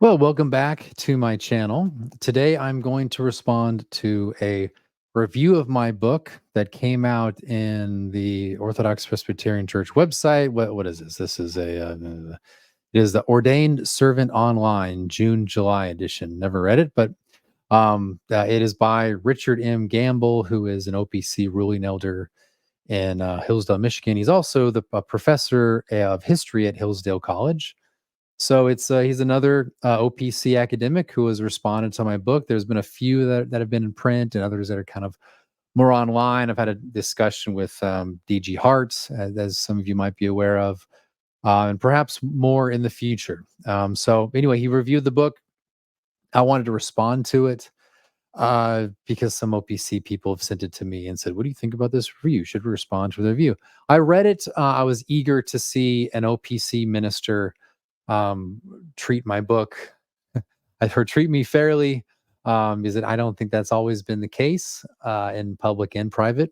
Well, welcome back to my channel. Today, I'm going to respond to a review of my book that came out in the Orthodox Presbyterian Church website. What is this? This is it is the Ordained Servant Online June July edition. Never read it, but it is by Richard M. Gamble, who is an OPC ruling elder in Hillsdale, Michigan. He's also the professor of history at Hillsdale College. So he's another OPC academic who has responded to my book. There's been a few that have been in print and others that are kind of more online. I've had a discussion with DG Hart, as some of you might be aware of, and perhaps more in the future. So anyway, he reviewed the book. I wanted to respond to it because some OPC people have sent it to me and said, "What do you think about this review? Should we respond to the review?" I read it. I was eager to see an OPC minister um, treat my book or treat me fairly, because I don't think that's always been the case in public and private.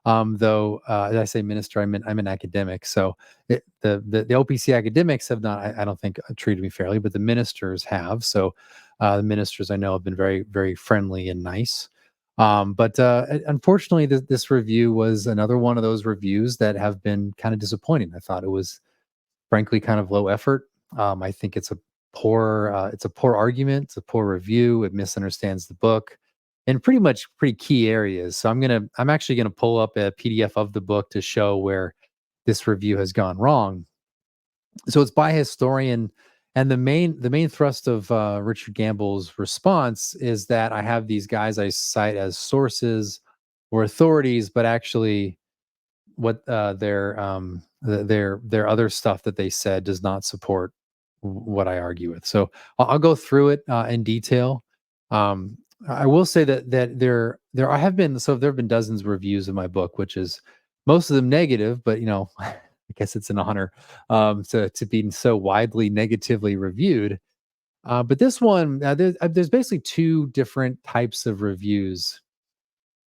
Though, as I say minister, I'm an academic, so the OPC academics have not, I don't think, treated me fairly, but the ministers have. So the ministers I know have been very, very friendly and nice. But unfortunately, this review was another one of those reviews that have been kind of disappointing. I thought it was frankly kind of low effort. I think it's a poor argument. It's a poor review. It misunderstands the book in pretty key areas. So I'm actually gonna pull up a PDF of the book to show where this review has gone wrong. So it's by a historian, and the main thrust of Richard Gamble's response is that I have these guys I cite as sources or authorities, but actually what their other stuff that they said does not support what I argue with. So I'll go through it in detail. Um, I will say that there have been, there have been dozens of reviews of my book, which is most of them negative, but I guess it's an honor to be so widely negatively reviewed. But this one, there's basically two different types of reviews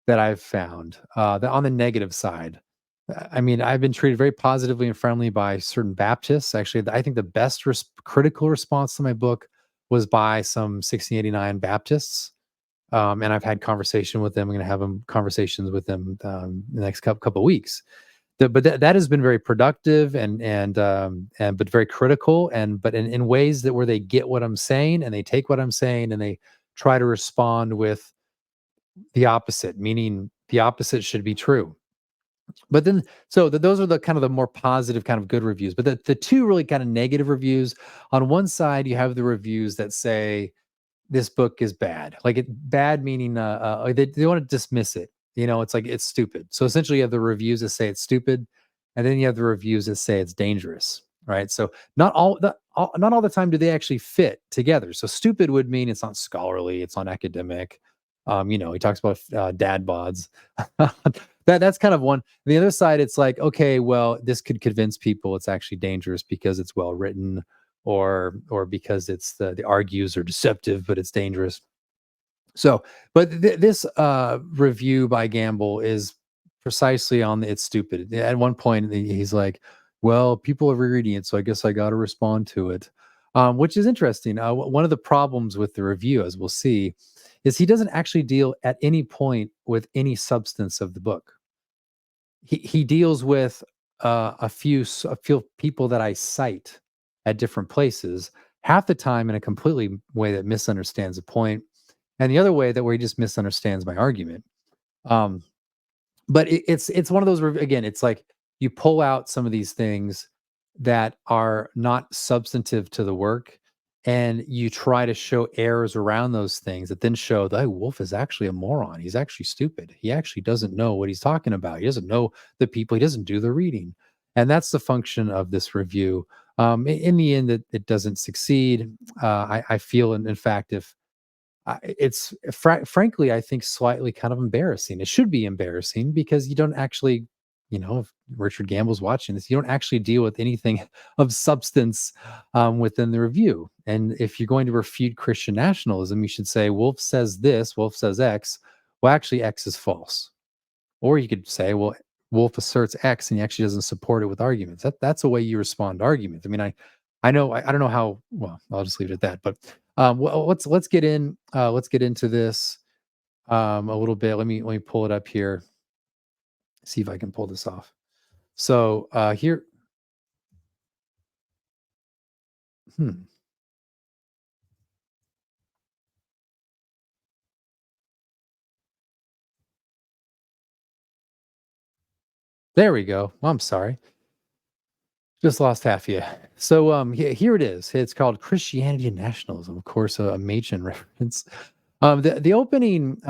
that I've found, that on the negative side. I mean, I've been treated very positively and friendly by certain Baptists. Actually, I think the best critical response to my book was by some 1689 Baptists. And I've had conversation with them. I'm going to have conversations with them the next couple of weeks. But that has been very productive and but very critical, and but in ways that where they get what I'm saying and they take what I'm saying and they try to respond with the opposite, meaning the opposite should be true. But then, those are the kind of the more positive, kind of good reviews. But the two really kind of negative reviews. On one side, you have the reviews that say this book is bad, like bad meaning they want to dismiss it. It's like it's stupid. So essentially, you have the reviews that say it's stupid, and then you have the reviews that say it's dangerous. Right. So not all the time do they actually fit together. So stupid would mean it's not scholarly, it's not academic. He talks about dad bods. That's kind of one. The other side, it's like, okay, well, this could convince people it's actually dangerous because it's well written, or because it's the argues are deceptive, but it's dangerous. So, but this review by Gamble is precisely on it's stupid. At one point, he's like, "Well, people are reading it, so I guess I got to respond to it," which is interesting. One of the problems with the review, as we'll see, is he doesn't actually deal at any point with any substance of the book. He deals with a few people that I cite at different places, half the time in a completely way that misunderstands the point, and the other way that where he just misunderstands my argument. Um, but it's one of those again, it's like you pull out some of these things that are not substantive to the work, and you try to show errors around those things that then show that, "Oh, Wolfe is actually a moron. He's actually stupid. He actually doesn't know what he's talking about. He doesn't know the people. He doesn't do the reading." And that's the function of this review. In the end, it doesn't succeed. I feel, in fact, if it's frankly, I think slightly kind of embarrassing. It should be embarrassing because you don't actually, if Richard Gamble's watching this, you don't actually deal with anything of substance within the review. And if you're going to refute Christian nationalism, you should say, Wolfe says this, Wolfe says X. Well, actually, X is false. Or you could say, well, Wolfe asserts X and he actually doesn't support it with arguments. That's the way you respond to arguments. I mean, I don't know how well. I'll just leave it at that. But let's get into this a little bit. Let me pull it up here. See if I can pull this off. So here, hmm, there we go. I'm sorry, just lost half of you. So here it is. It's called Christianity and Nationalism. Of course, a Machen reference. The opening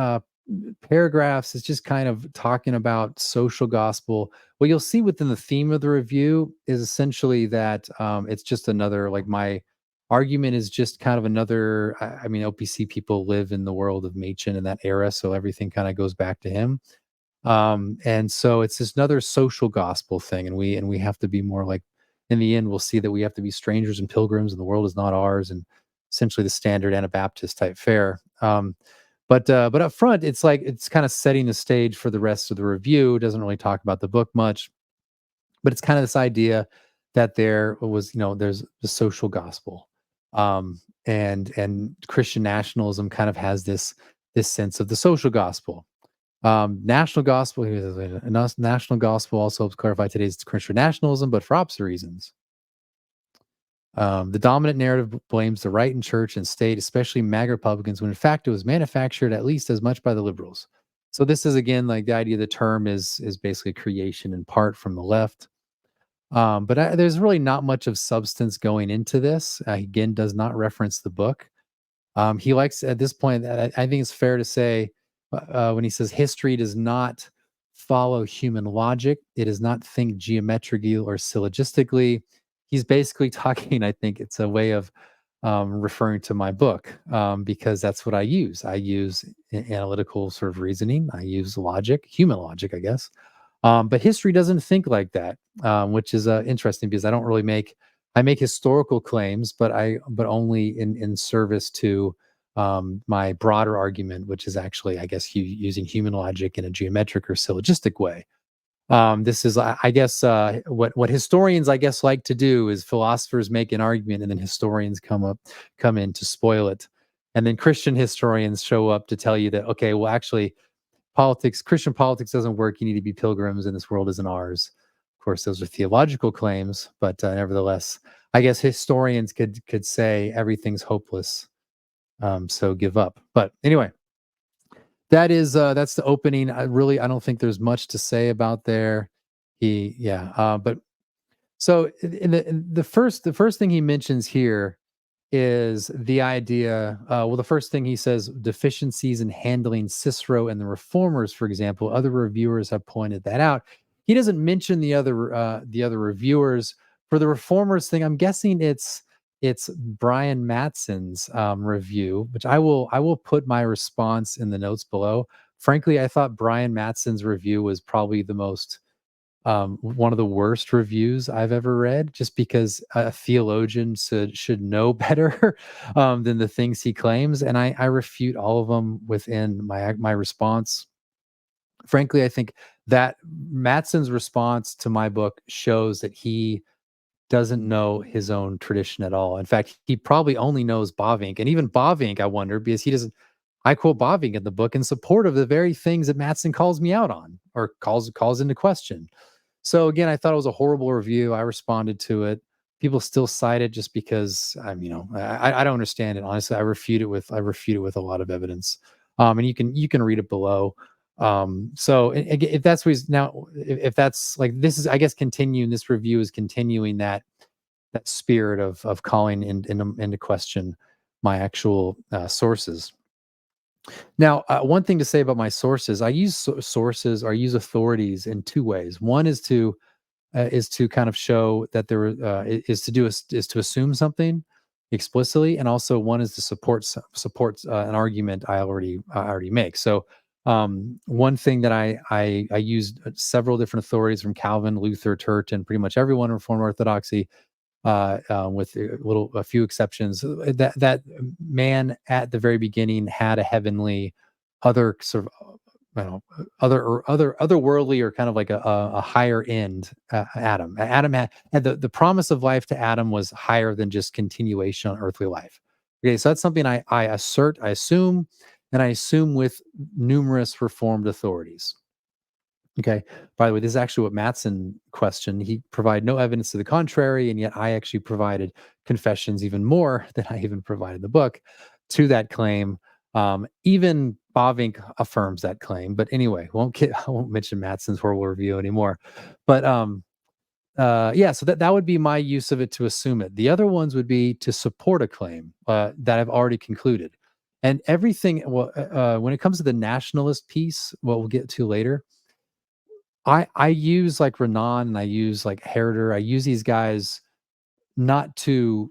paragraphs is just kind of talking about social gospel. What you'll see within the theme of the review is essentially that it's just another, like, my argument is just kind of another. I mean, OPC people live in the world of Machen in that era, so everything kind of goes back to him. And so it's just another social gospel thing, and we have to be more like. In the end, we'll see that we have to be strangers and pilgrims, and the world is not ours, and essentially the standard Anabaptist type fare. But up front, it's like it's kind of setting the stage for the rest of the review. It doesn't really talk about the book much, but it's kind of this idea that there was, there's the social gospel, and Christian nationalism kind of has this sense of the social gospel. National gospel, national gospel also helps clarify today's Christian nationalism, but for opposite reasons. The dominant narrative blames the right in church and state, especially MAGA Republicans, when in fact it was manufactured at least as much by the liberals. So this is again like the idea. The term is basically creation in part from the left. But there's really not much of substance going into this. Again, does not reference the book. He likes at this point. I think it's fair to say when he says history does not follow human logic, it does not think geometrically or syllogistically. He's basically talking. I think it's a way of referring to my book because that's what I use. I use analytical sort of reasoning. I use logic, human logic, I guess. But history doesn't think like that, which is interesting because I don't really make. I make historical claims, but only in service to my broader argument, which is actually, I guess, using human logic in a geometric or syllogistic way. This is, I guess, what historians, I guess, like to do is philosophers make an argument, and then historians come in to spoil it, and then Christian historians show up to tell you that okay, well, actually, Christian politics doesn't work. You need to be pilgrims, and this world isn't ours. Of course, those are theological claims, but nevertheless, I guess historians could say everything's hopeless, so give up. But anyway, that's the opening. I don't think there's much to say about there. But so the first thing he mentions here is the idea. Well, the first thing he says deficiencies in handling Cicero and the reformers, for example. Other reviewers have pointed that out. He doesn't mention the other reviewers for the reformers thing. I'm guessing it's Brian Mattson's review, which I will put my response in the notes below. Frankly, I thought Brian Mattson's review was probably the most one of the worst reviews I've ever read, just because a theologian should know better than the things he claims, and I refute all of them within my response. Frankly, I think that Mattson's response to my book shows that he doesn't know his own tradition at all. In fact, he probably only knows Bavinck, and even Bavinck, I wonder, because he doesn't. I quote Bavinck in the book in support of the very things that Mattson calls me out on or calls into question. So again, I thought it was a horrible review. I responded to it. People still cite it just because I don't understand it. Honestly, I refute it with a lot of evidence. And you can read it below. So if that's what he's now, if that's like this is, I guess, continuing this review is continuing that spirit of calling into question my actual sources. Now, one thing to say about my sources, I use sources or I use authorities in two ways. One is to kind of show that is to assume something explicitly, and also one is to support an argument I already make. So one thing that I used several different authorities from Calvin, Luther, Turretin, pretty much everyone in Reformed Orthodoxy, with a few exceptions. That man at the very beginning had a heavenly other sort of otherworldly, or kind of like a higher end Adam. Adam had the promise of life to Adam was higher than just continuation on earthly life. Okay, so that's something I assert, I assume, and I assume with numerous Reformed authorities. Okay. By the way, this is actually what Mattson questioned. He provided no evidence to the contrary, and yet I actually provided confessions even more than I even provided in the book to that claim. Even Bavinck affirms that claim. But anyway, I won't mention Mattson's horrible review anymore. But yeah, so that would be my use of it, to assume it. The other ones would be to support a claim that I've already concluded. And everything, well, when it comes to the nationalist piece, what we'll get to later, I use like Renan and I use like Herder. I use these guys not to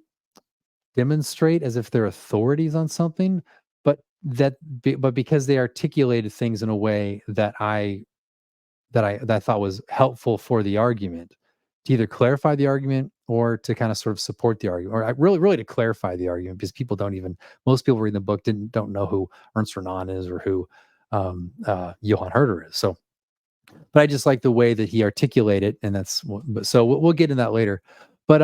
demonstrate as if they're authorities on something, but but because they articulated things in a way that I thought was helpful for the argument, to either clarify the argument or to kind of sort of support the argument, or really to clarify the argument, because most people reading the book don't know who Ernst Renan is or who Johann Herder is. So but I just like the way that he articulated, and but so we'll get in that later. But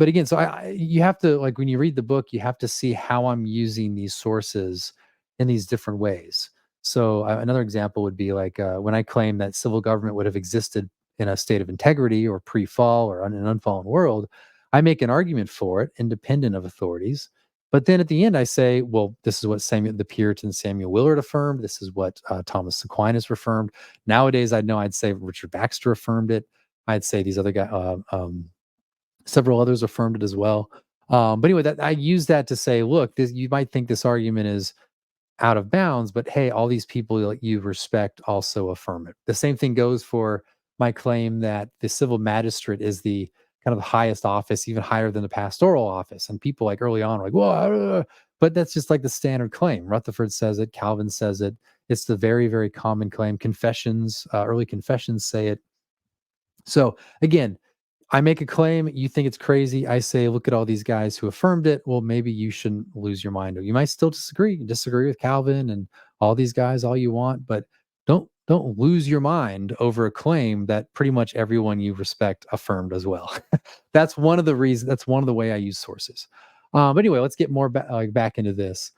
again, so you have to, like, when you read the book, you have to see how I'm using these sources in these different ways. So another example would be like when I claim that civil government would have existed in a state of integrity or pre-fall or in an unfallen world, I make an argument for it, independent of authorities. But then at the end, I say, well, this is what the Puritan Samuel Willard affirmed. This is what Thomas Aquinas affirmed. Nowadays, I'd say Richard Baxter affirmed it. I'd say these other guys, several others affirmed it as well. But anyway, that I use that to say, look, you might think this argument is out of bounds, but hey, all these people that you respect also affirm it. The same thing goes for my claim that the civil magistrate is the kind of the highest office, even higher than the pastoral office. And people like early on were like, well, but that's just like the standard claim. Rutherford says it, Calvin says it. It's the very, very common claim. Confessions, early confessions say it. So again, I make a claim, you think it's crazy. I say, look at all these guys who affirmed it. Well, maybe you shouldn't lose your mind. Or you might still disagree with Calvin and all these guys all you want, but don't lose your mind over a claim that pretty much everyone you respect affirmed as well. That's one of the reasons. That's one of the way I use sources. But anyway, let's get more back into this.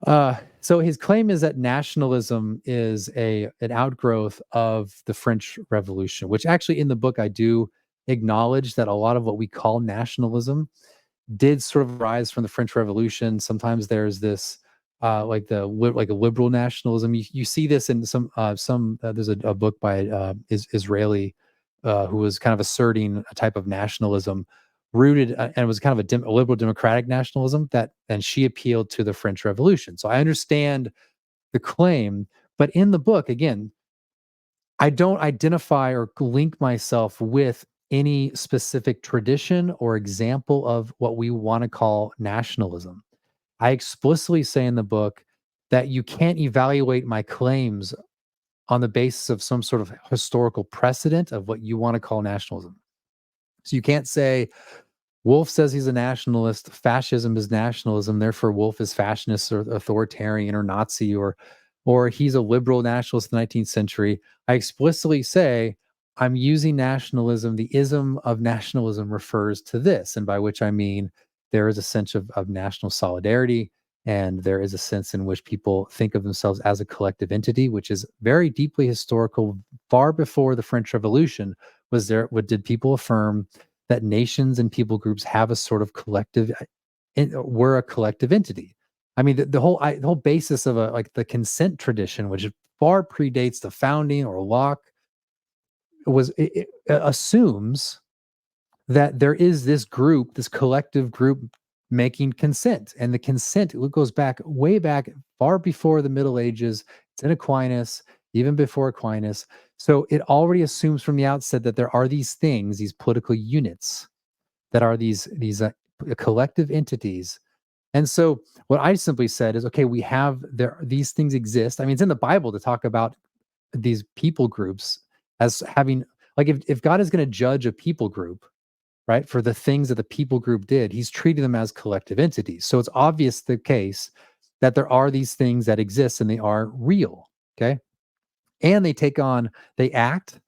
So his claim is that nationalism is an outgrowth of the French Revolution, which actually in the book I do acknowledge that a lot of what we call nationalism did sort of rise from the French Revolution. Sometimes there's this like a liberal nationalism. You see this in some there's a book by Israeli who was kind of asserting a type of nationalism rooted and it was kind of a liberal democratic nationalism and she appealed to the French Revolution. So I understand the claim, but in the book again, I don't identify or link myself with any specific tradition or example of what we want to call nationalism. I explicitly say in the book that you can't evaluate my claims on the basis of some sort of historical precedent of what you want to call nationalism. So you can't say, Wolfe says he's a nationalist. Fascism is nationalism. Therefore, Wolfe is fascist or authoritarian or Nazi or he's a liberal nationalist in the 19th century. I explicitly say I'm using nationalism. The ism of nationalism refers to this, and by which I mean there is a sense of national solidarity, and there is a sense in which people think of themselves as a collective entity, which is very deeply historical. Far before the French Revolution, did people affirm that nations and people groups have a sort of collective, we're a collective entity. I mean, the whole basis of like the consent tradition, which far predates the founding or Locke, it assumes that there is this group, this collective group making consent. And the consent goes back way back, far before the Middle Ages. It's in Aquinas, even before Aquinas. So it already assumes from the outset that there are these things, these political units that are these collective entities. And so what I simply said is, okay, these things exist. I mean, it's in the Bible to talk about these people groups as having, like, if God is going to judge a people group, right, for the things that the people group did, he's treating them as collective entities. So it's obvious the case that there are these things that exist and they are real. Okay. and they act,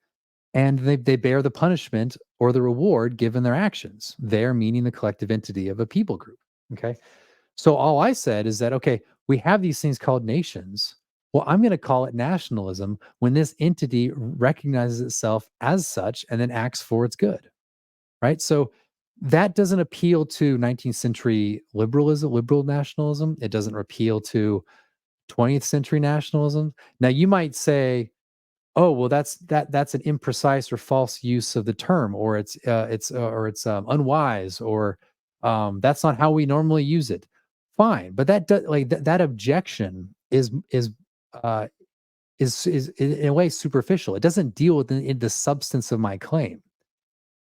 and they bear the punishment or the reward given their actions. They're meaning the collective entity of a people group. Okay. So all I said is that, okay, we have these things called nations. Well, I'm going to call it nationalism when this entity recognizes itself as such and then acts for its good. Right. So that doesn't appeal to 19th century liberalism, liberal nationalism. It doesn't appeal to 20th century nationalism. Now you might say, oh, well, that's an imprecise or false use of the term, or it's unwise, or that's not how we normally use it. Fine, but that objection uh, is in a way superficial. It doesn't deal with the substance of my claim,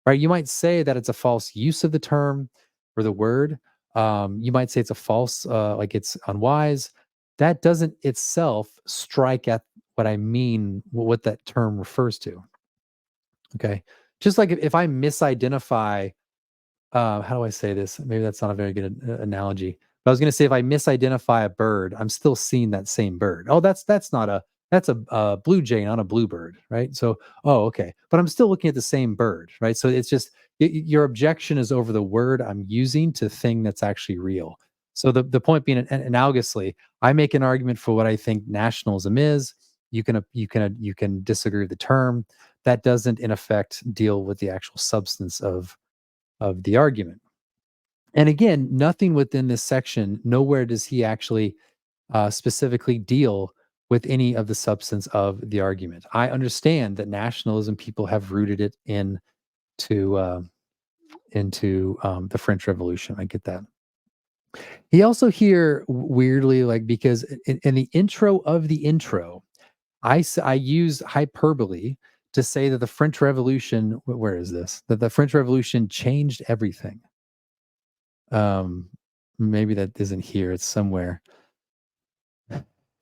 right? You might say that it's a false use of the term or the word. You might say it's a false, like it's unwise. That doesn't itself strike at what I mean, what that term refers to. Okay. Just like if I misidentify, how do I say this? Maybe that's not a very good analogy. But I was going to say if I misidentify a bird, I'm still seeing that same bird. Oh, that's not a that's a blue jay, not a bluebird, right? So, oh, okay, but I'm still looking at the same bird, right? So it's just your objection is over the word I'm using to thing that's actually real. So the point being, analogously, I make an argument for what I think nationalism is. You can disagree with the term. That doesn't, in effect, deal with the actual substance of the argument. And again, nothing within this section, nowhere does he actually specifically deal with any of the substance of the argument. I understand that nationalism people have rooted it to into the French Revolution. I get that. He also here weirdly, like, because in the intro of the intro, I use hyperbole to say that the French Revolution. Where is this? That the French Revolution changed everything. Um, Maybe that isn't here. It's somewhere.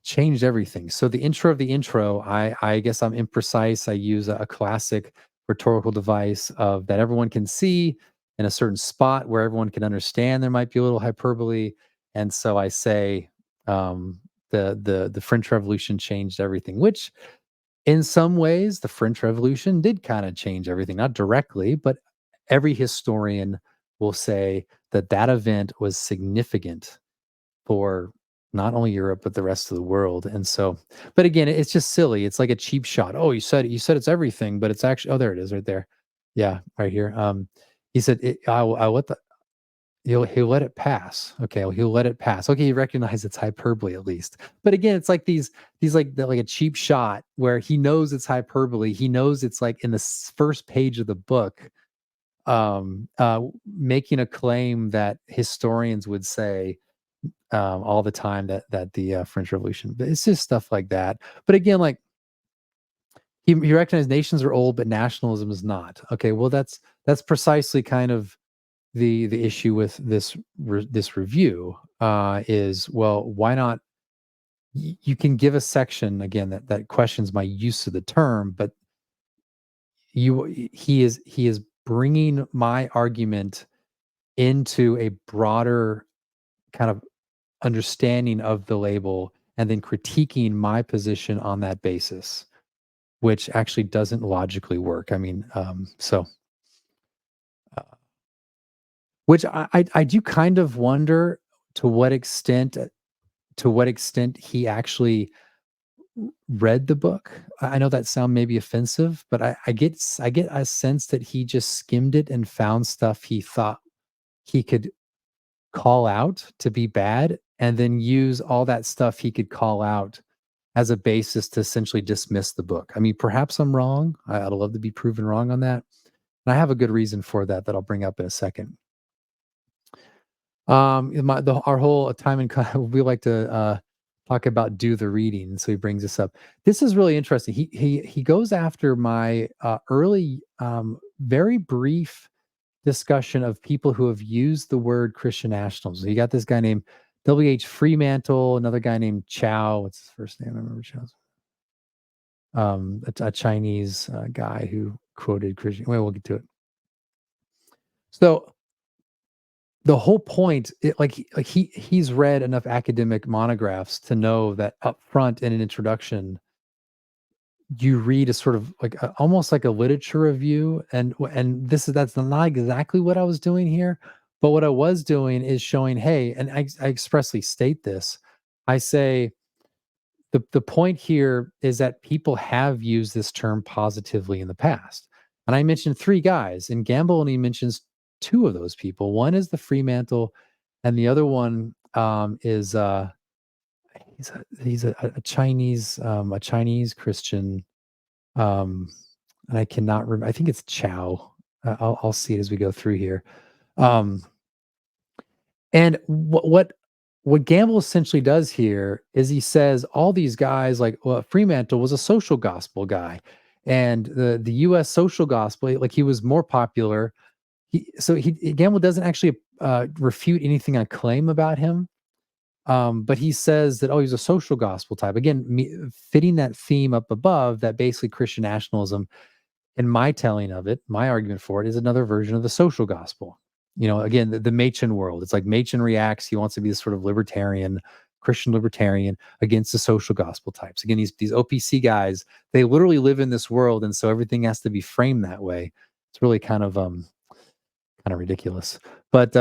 Changed everything. So the intro of the intro, I guess I'm imprecise. I use a classic rhetorical device of that everyone can see in a certain spot where everyone can understand. There might be a little hyperbole, and so I say the French Revolution changed everything. Which, in some ways, the French Revolution did kind of change everything. Not directly, but every historian will say that that event was significant for not only Europe but the rest of the world. And so, but again, it's just silly. It's like a cheap shot. Oh, you said it's everything, but it's actually, oh, there it is right there. Yeah, right here. He said I what the he'll let it pass. Okay, well, he'll let it pass. Okay, he recognized it's hyperbole at least. But again, it's like these like a cheap shot where he knows it's hyperbole. He knows it's like in the first page of the book, making a claim that historians would say all the time that the French Revolution. But it's just stuff like that. But again, like he recognized nations are old, but nationalism is not. Okay, well that's precisely kind of the issue with this review. Is, well, why not? You can give a section again that questions my use of the term, but he is bringing my argument into a broader kind of understanding of the label and then critiquing my position on that basis, which actually doesn't logically work. I mean, uh, which I do kind of wonder to what extent he actually read the book. I know that sound maybe offensive, but I get a sense that he just skimmed it and found stuff he thought he could call out to be bad, and then use all that stuff he could call out as a basis to essentially dismiss the book. I mean, perhaps I'm wrong. I'd love to be proven wrong on that. And I have a good reason for that I'll bring up in a second. Our whole time in we like to talk about do the reading, so he brings this up. This is really interesting. He goes after my early, very brief discussion of people who have used the word Christian nationalism. You got this guy named W.H. Fremantle, another guy named Chow. What's his first name? I remember Chow's. A Chinese guy who quoted Christian. Well, we'll get to it. So the whole point, he's read enough academic monographs to know that up front in an introduction, you read a sort of like almost like a literature review, and that's not exactly what I was doing here, but what I was doing is showing, hey, and I expressly state this. I say the point here is that people have used this term positively in the past. And I mentioned three guys, and Gamble only mentions two of those people. One is the Fremantle, and the other one is he's a Chinese Christian, um, and I cannot remember. I think it's Chow. I'll see it as we go through here. Um, and what Gamble essentially does here is he says all these guys, like, well, Fremantle was a social gospel guy, and the U.S. social gospel, like, he was more popular. Gamble doesn't actually refute anything I claim about him, but he says that, oh, he's a social gospel type. Again, fitting that theme up above, that basically Christian nationalism, and my telling of it, my argument for it, is another version of the social gospel. Again, the Mattson world. It's like Mattson reacts. He wants to be this sort of libertarian, Christian libertarian against the social gospel types. Again, these OPC guys, they literally live in this world, and so everything has to be framed that way. It's really kind of ridiculous. But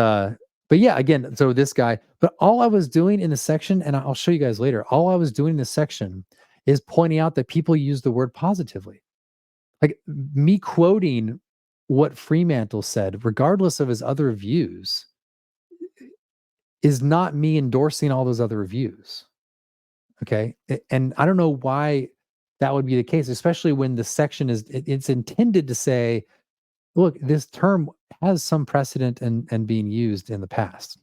yeah, again, so this guy, but all I was doing in the section, and I'll show you guys later, all I was doing in this section is pointing out that people use the word positively. Like, me quoting what Fremantle said, regardless of his other views, is not me endorsing all those other views. Okay. And I don't know why that would be the case, especially when the section it's intended to say, look, this term has some precedent and being used in the past.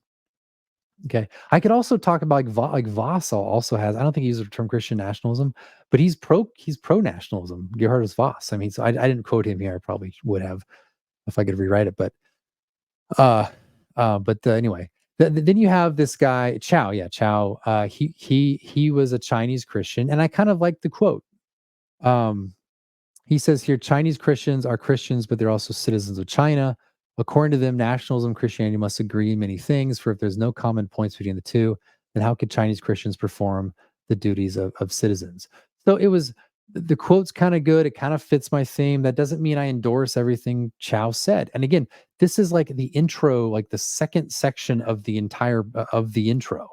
Okay. I could also talk about like Voss also has, I don't think he uses the term Christian nationalism, but he's pro nationalism. Gerhardus Voss. I mean, so I didn't quote him here. I probably would have if I could rewrite it, uh but anyway, then you have this guy Chow. Yeah, Chow. He was a Chinese Christian, and I kind of like the quote. Um, he says here, Chinese Christians are Christians, but they're also citizens of China. According to them, nationalism and Christianity must agree in many things, for if there's no common points between the two, then how could Chinese Christians perform the duties of citizens? So the quote's kind of good. It kind of fits my theme. That doesn't mean I endorse everything Chow said. And again, this is like the intro, like the second section of the entire of the intro.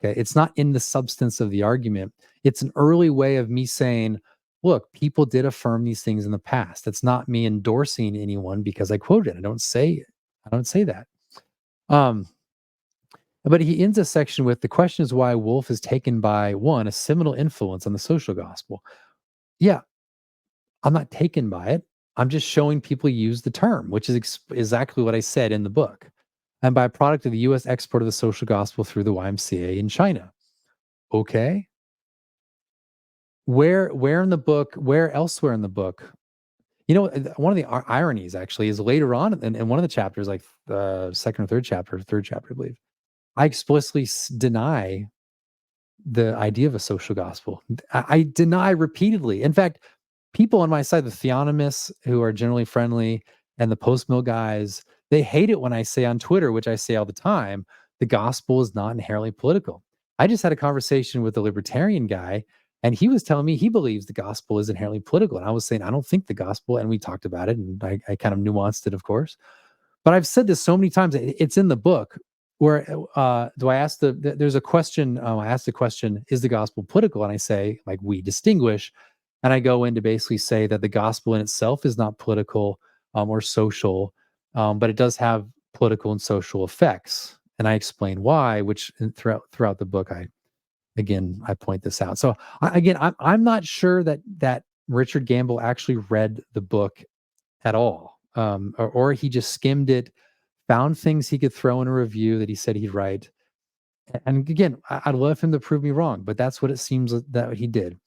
Okay. It's not in the substance of the argument. It's an early way of me saying, look, people did affirm these things in the past. That's not me endorsing anyone because I quoted. I don't say that. Um, but he ends a section with the question is why Wolfe is taken by one, a seminal influence on the social gospel. Yeah, I'm not taken by it. I'm just showing people use the term, which is exactly what I said in the book. And by a product of the US export of the social gospel through the YMCA in China. Okay. Where in the book, where elsewhere in the book? One of the ironies actually is later on in one of the chapters, like the second or third chapter, I believe, I explicitly deny the idea of a social gospel. I deny repeatedly. In fact, people on my side, the theonomists who are generally friendly and the post mill guys, they hate it when I say on Twitter, which I say all the time, the gospel is not inherently political. I just had a conversation with a libertarian guy, and he was telling me he believes the gospel is inherently political. And I was saying, I don't think the gospel, and we talked about it, and I kind of nuanced it, of course. But I've said this so many times, it's in the book where do I ask there's a question, I asked the question, is the gospel political? And I say, like, we distinguish. And I go in to basically say that the gospel in itself is not political or social, but it does have political and social effects. And I explain why, which throughout the book, I point this out. So I'm not sure that Richard Gamble actually read the book at all, or he just skimmed it, found things he could throw in a review that he said he'd write. And again, I'd love him to prove me wrong, but that's what it seems that he did.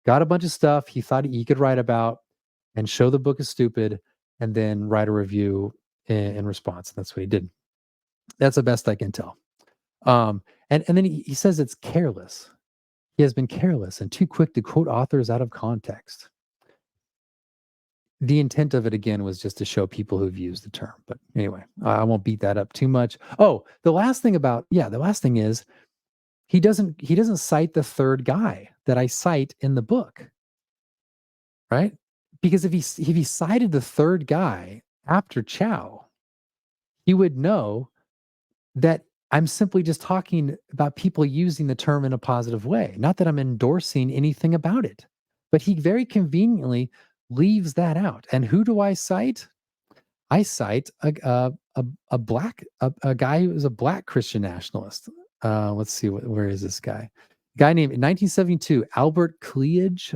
Got a bunch of stuff he thought he could write about and show the book is stupid, and then write a review in response. And that's what he did. That's the best I can tell. And then he says it's careless. He has been careless and too quick to quote authors out of context. The intent of it again was just to show people who've used the term. But anyway, I won't beat that up too much. Oh, the last thing is he doesn't cite the third guy that I cite in the book. right? Because if he cited the third guy after Chow, he would know that I'm simply just talking about people using the term in a positive way, not that I'm endorsing anything about it. But he very conveniently leaves that out. And who do I cite? I cite a black a guy who is a black Christian nationalist. Let's see where is this guy? A guy named in 1972 Albert Cleage.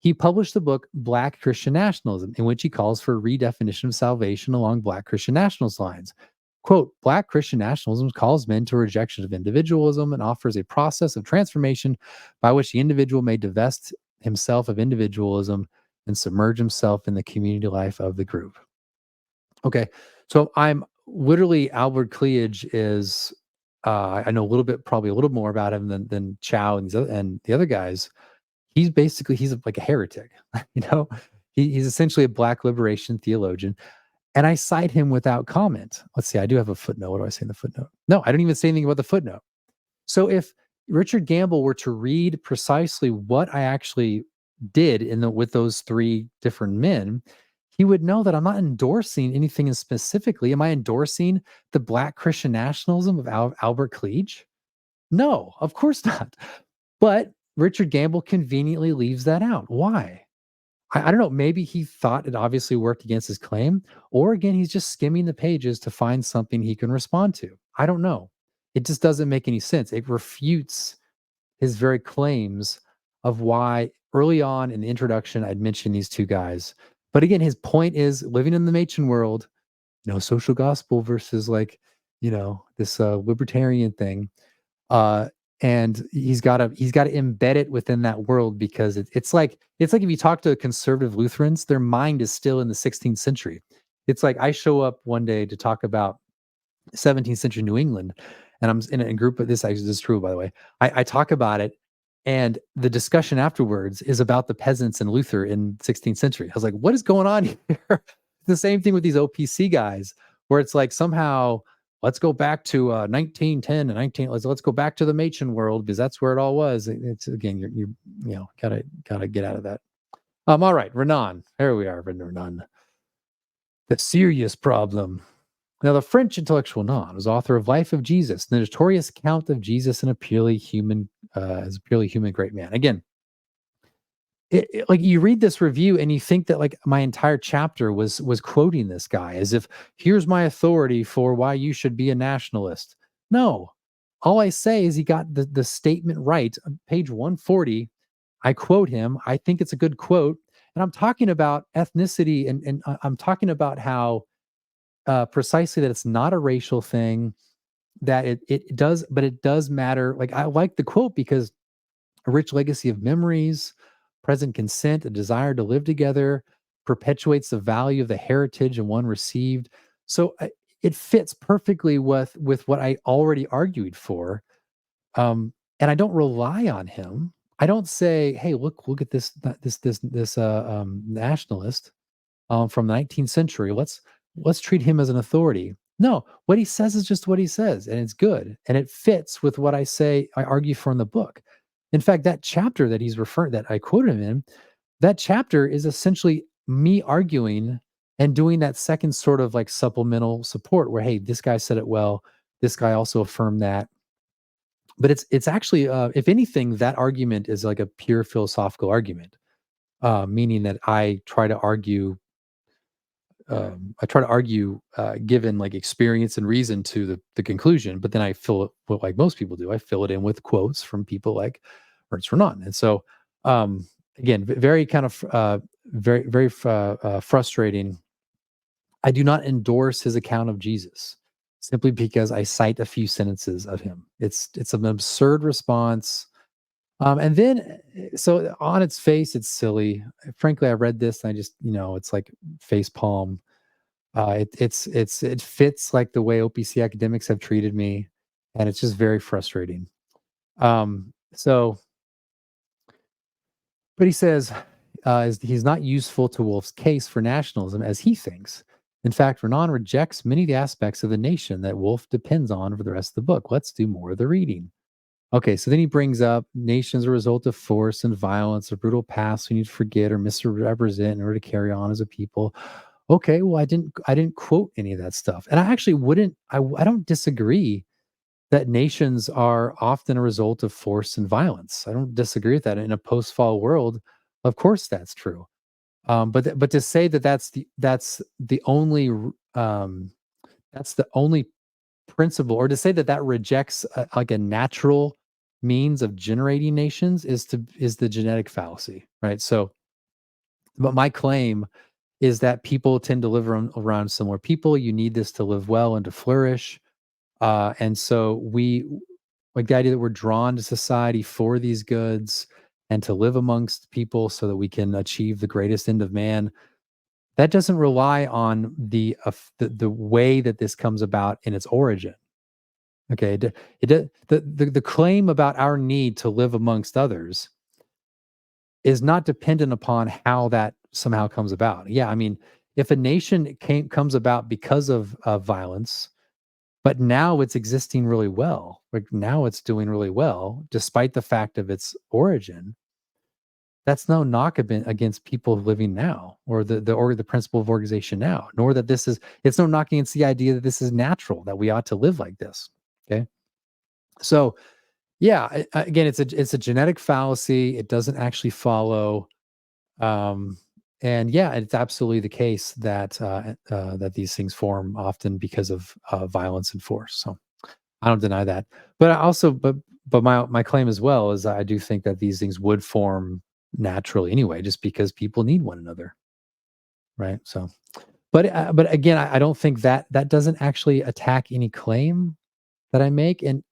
He published the book Black Christian Nationalism, in which he calls for a redefinition of salvation along Black Christian nationalist lines. Quote, Black Christian nationalism calls men to a rejection of individualism and offers a process of transformation by which the individual may divest himself of individualism and submerge himself in the community life of the group. Okay. So I'm literally Albert Cleage is I know a little bit, probably a little more about him than Chow and the other guys. He's like a heretic, you know. He's essentially a black liberation theologian, and I cite him without comment. Let's see, I do have a footnote. What do I say in the footnote? No, I don't even say anything about the footnote. So if Richard Gamble were to read precisely what I actually did with those three different men, he would know that I'm not endorsing anything specifically. Am I endorsing the Black Christian nationalism of Albert Cleage? No, of course not. But Richard Gamble conveniently leaves that out. Why? I don't know. Maybe he thought it obviously worked against his claim, or again, he's just skimming the pages to find something he can respond to. I don't know. It just doesn't make any sense. It refutes his very claims of why early on in the introduction I'd mentioned these two guys. But again, his point is living in the Machen world, social gospel versus like, this libertarian thing. Uh, and he's got to embed it within that world because it's like if you talk to conservative Lutherans, their mind is still in the 16th century. It's like I show up one day to talk about 17th century New England, and I'm in a group of this. Actually, this is true, by the way. I talk about it, and the discussion afterwards is about the peasants and Luther in 16th century. I was like, what is going on here? The same thing with these OPC guys, where it's like somehow let's go back to 1910 and 19. Let's go back to the Machen world because that's where it all was. It's again, gotta get out of that. All right, Renan. Here we are, Renan. The serious problem. Now, the French intellectual Non was author of Life of Jesus, the notorious account of Jesus in a purely human, as a purely human great man. Again, like you read this review and you think that like my entire chapter was quoting this guy as if here's my authority for why you should be a nationalist. No, all I say is he got the statement right on page 140. I quote him. I think it's a good quote, and I'm talking about ethnicity and I'm talking about how precisely that it's not a racial thing, that it does, but it does matter. Like I like the quote because a rich legacy of memories, present consent, a desire to live together, perpetuates the value of the heritage and one received. So it fits perfectly with what I already argued for, and I don't rely on him. I don't say, "Hey, look at this nationalist from the 19th century. Let's treat him as an authority." No, what he says is just what he says, and it's good, and it fits with what I say. I argue for in the book. In fact, that chapter that I quoted him in, that chapter is essentially me arguing and doing that second sort of like supplemental support where, hey, this guy said it well. This guy also affirmed that. But it's actually, if anything, that argument is like a pure philosophical argument, meaning that I try to argue given like experience and reason to the conclusion, but then I fill it what like most people do. I fill it in with quotes from people like Ernst Renan. And so again, very kind of very frustrating. I do not endorse his account of Jesus simply because I cite a few sentences of him. It's an absurd response. And then, so on its face, it's silly. Frankly, I read this and I just, it's like face palm. It fits like the way OPC academics have treated me, and it's just very frustrating. So, but he says he's not useful to Wolfe's case for nationalism as he thinks. In fact, Renan rejects many of the aspects of the nation that Wolfe depends on for the rest of the book. Let's do more of the reading. Okay, so then he brings up nations are a result of force and violence, a brutal past we need to forget or misrepresent in order to carry on as a people. Okay, well, I didn't quote any of that stuff, and I actually wouldn't. I don't disagree that nations are often a result of force and violence. I don't disagree with that. In a post-fall world, of course, that's true. But to say that that's the only principle, or to say that that rejects like a natural means of generating nations is the genetic fallacy, right? So, but my claim is that people tend to live around similar people. You need this to live well and to flourish. And so we like the idea that we're drawn to society for these goods and to live amongst people so that we can achieve the greatest end of man. That doesn't rely on the way that this comes about in its origin. Okay, the claim about our need to live amongst others is not dependent upon how that somehow comes about. Yeah, I mean, if a nation comes about because of violence, but now it's existing really well. Like now it's doing really well, despite the fact of its origin. That's no knock against people living now, or the principle of organization now, nor that this is. It's no knock against the idea that this is natural, that we ought to live like this. Okay, so yeah, again, it's a genetic fallacy. It doesn't actually follow. Um, and yeah, it's absolutely the case that these things form often because of violence and force. So I don't deny that. But I also but my claim as well is I do think that these things would form naturally anyway, just because people need one another, right? So, but again, I don't think that that doesn't actually attack any claim that I make, and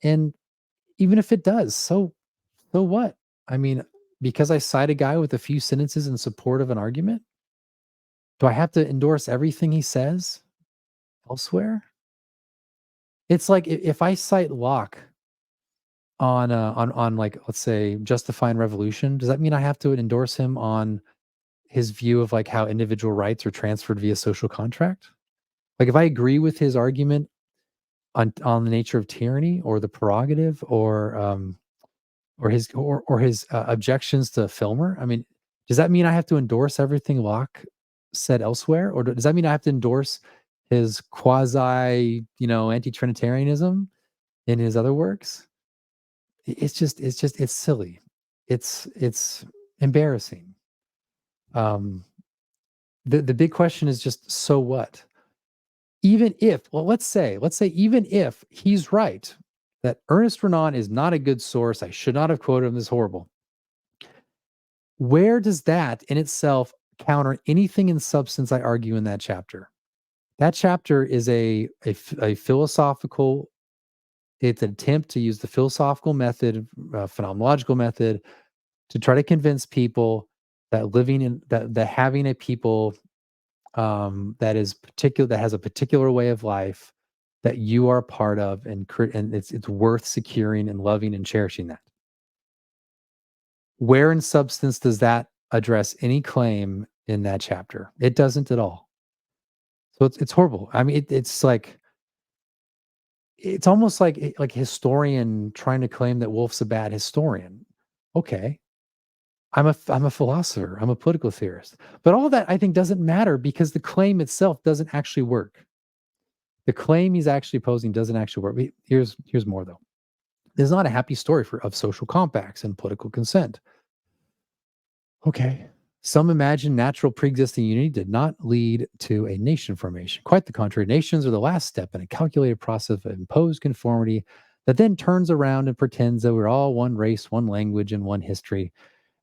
even if it does, so what? I mean, because I cite a guy with a few sentences in support of an argument, do I have to endorse everything he says elsewhere? It's like if I cite Locke on like, let's say, Justifying Revolution, does that mean I have to endorse him on his view of like how individual rights are transferred via social contract? Like if I agree with his argument on the nature of tyranny or the prerogative or his objections to Filmer, I mean, does that mean I have to endorse everything Locke said elsewhere, or does that mean I have to endorse his quasi, anti-Trinitarianism in his other works? It's silly. It's embarrassing. Um, the big question is just, so what? Even if, well, let's say even if he's right that Ernest Renan is not a good source, I should not have quoted him, this is horrible. Where does that in itself counter anything in substance I argue in that chapter? That chapter is a philosophical. It's an attempt to use the philosophical method, phenomenological method, to try to convince people that living in that having a people that has a particular way of life that you are a part of, and it's worth securing and loving and cherishing that. Where in substance does that address any claim in that chapter? It doesn't at all. So it's horrible. I mean, it's like it's almost like historian trying to claim that Wolfe's a bad historian. Okay, I'm a philosopher. I'm a political theorist. But all that I think doesn't matter because the claim itself doesn't actually work. The claim he's actually posing doesn't actually work. Here's more though. There's not a happy story of social compacts and political consent. Okay. Some imagine natural pre-existing unity did not lead to a nation formation. Quite the contrary. Nations are the last step in a calculated process of imposed conformity that then turns around and pretends that we're all one race, one language, and one history,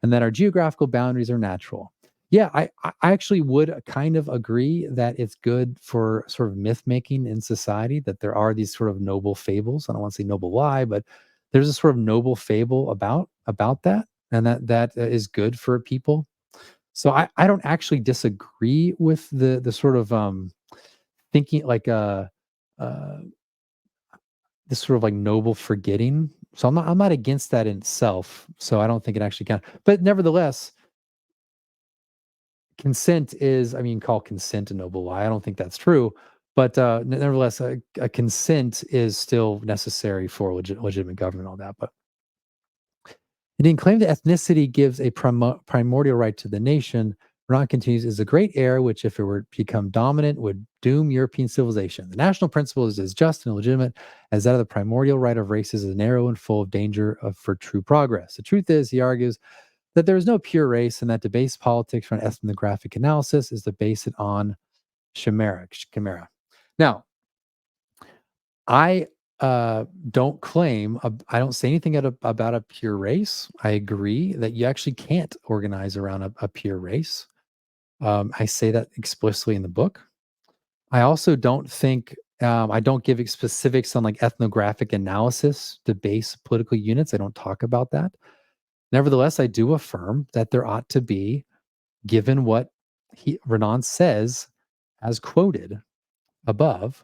and that our geographical boundaries are natural. Yeah, I actually would kind of agree that it's good for sort of myth making in society, that there are these sort of noble fables. I don't want to say noble lie, but there's a sort of noble fable about that, and that is good for people. So I don't actually disagree with the sort of thinking like uh this sort of like noble forgetting. So I'm not against that in itself. So I don't think it actually counts. But nevertheless, consent is, I mean, call consent a noble lie. I don't think that's true. But nevertheless, a consent is still necessary for legitimate government, all that. But He didn't claim that ethnicity gives a primordial right to the nation. Renan continues, is a great error which, if it were to become dominant, would doom European civilization. The national principle is as just and legitimate as that of the primordial right of races is narrow and full of danger for true progress. The truth is, he argues, that there is no pure race and that to base politics on ethnographic analysis is to base it on chimera. Now, I don't claim, I don't say anything about a pure race. I agree that you actually can't organize around a pure race. I say that explicitly in the book. I also don't think, I don't give specifics on like ethnographic analysis to base political units. I don't talk about that. Nevertheless, I do affirm that there ought to be, given what Renan says, as quoted above,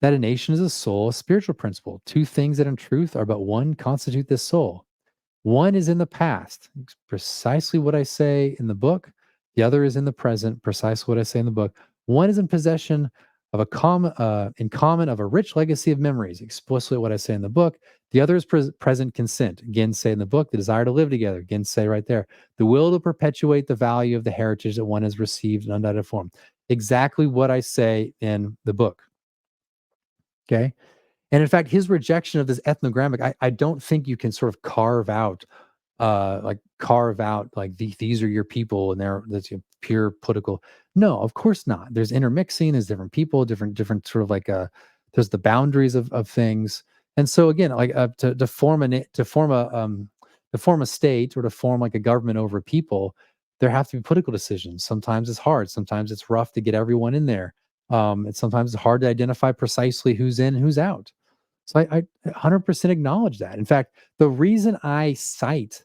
that a nation is a soul, a spiritual principle. Two things that in truth are but one constitute this soul. One is in the past, precisely what I say in the book. The other is in the present, precisely what I say in the book. One is in possession of in common of a rich legacy of memories, explicitly what I say in the book. The other is present consent. Again, say in the book, the desire to live together. Again, say right there, the will to perpetuate the value of the heritage that one has received in undivided form. Exactly what I say in the book. Okay. And in fact, his rejection of this ethnographic, I don't think you can sort of carve out like these are your people and that's pure political. No, of course not. There's intermixing, there's different people, different sort of like there's the boundaries of things. And so again, like to form a state or to form like a government over people, there have to be political decisions. Sometimes it's hard, sometimes it's rough to get everyone in there. And sometimes it's hard to identify precisely who's in, who's out. So I 100% acknowledge that. In fact, the reason I cite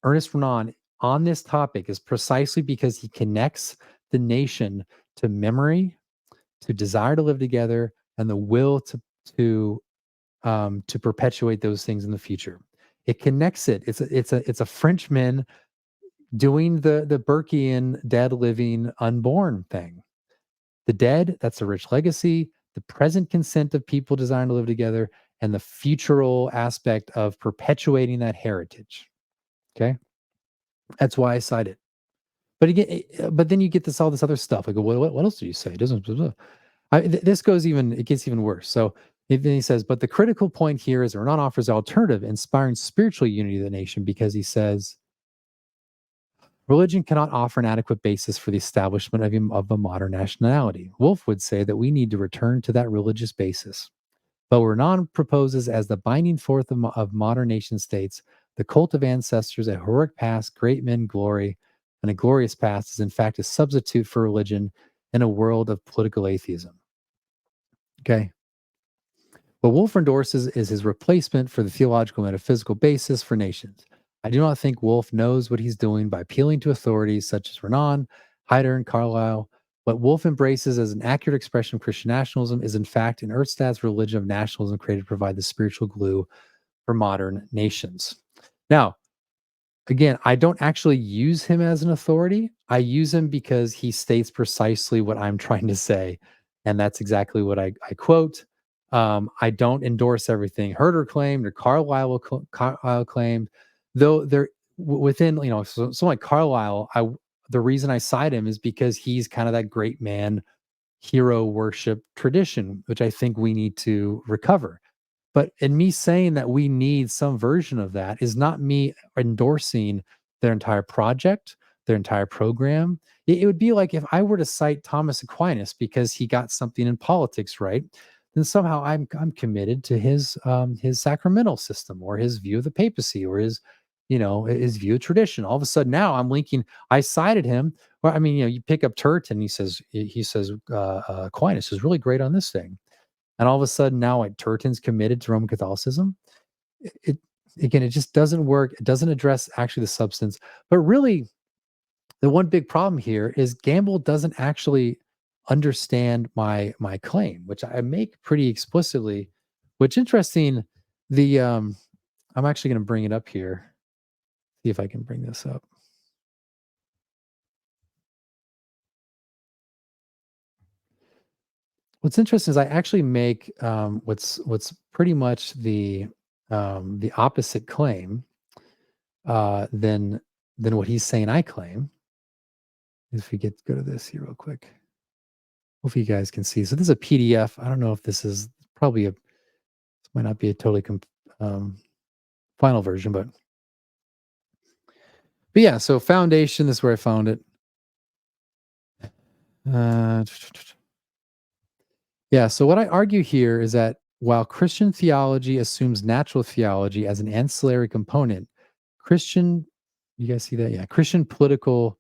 Ernest Renan on this topic is precisely because he connects the nation to memory, to desire to live together, and the will to perpetuate those things in the future. It connects it. It's a Frenchman doing the Burkean dead, living, unborn thing. The dead, that's a rich legacy. The present consent of people desiring to live together, and the futural aspect of perpetuating that heritage. Okay, that's why I cite it. But again, but then you get all this other stuff. Like, what else do you say? It doesn't. This goes even. It gets even worse. So then he says, but the critical point here is Renan offers alternative, inspiring spiritual unity of the nation, because he says religion cannot offer an adequate basis for the establishment of a modern nationality. Wolfe would say that we need to return to that religious basis. But Renan proposes as the binding forth of modern nation states, the cult of ancestors, a heroic past, great men, glory, and a glorious past is in fact a substitute for religion in a world of political atheism. Okay. What Wolfe endorses is his replacement for the theological metaphysical basis for nations. I do not think Wolfe knows what he's doing by appealing to authorities such as Renan, Heider, and Carlyle. What Wolfe embraces as an accurate expression of Christian nationalism is, in fact, an Erstad's religion of nationalism created to provide the spiritual glue for modern nations. Now, again, I don't actually use him as an authority. I use him because he states precisely what I'm trying to say. And that's exactly what I quote. I don't endorse everything Herder claimed or Carlyle claimed, though they're within, so like Carlyle, the reason I cite him is because he's kind of that great man hero worship tradition, which I think we need to recover. But in me saying that we need some version of that is not me endorsing their entire project, their entire program. It would be like if I were to cite Thomas Aquinas because he got something in politics right, then somehow I'm committed to his sacramental system or his view of the papacy or his view of tradition. All of a sudden now I'm linking. I cited him. Well, I mean, you pick up Turton. He says Aquinas is really great on this thing. And all of a sudden now like Turton's committed to Roman Catholicism. It again, it just doesn't work. It doesn't address actually the substance. But really, the one big problem here is Gamble doesn't actually understand my claim, which I make pretty explicitly. Which interesting, the I'm actually going to bring it up here. See if I can bring this up. What's interesting is I actually make what's pretty much the opposite claim. than what he's saying I claim. If we go to this here real quick, hopefully you guys can see. So this is a PDF. I don't know if this is probably this might not be a totally um, final version, but yeah. So foundation. This is where I found it. Uh, Yeah, so what I argue here is that while Christian theology assumes natural theology as an ancillary component, Christian, you guys see that? Yeah, Christian political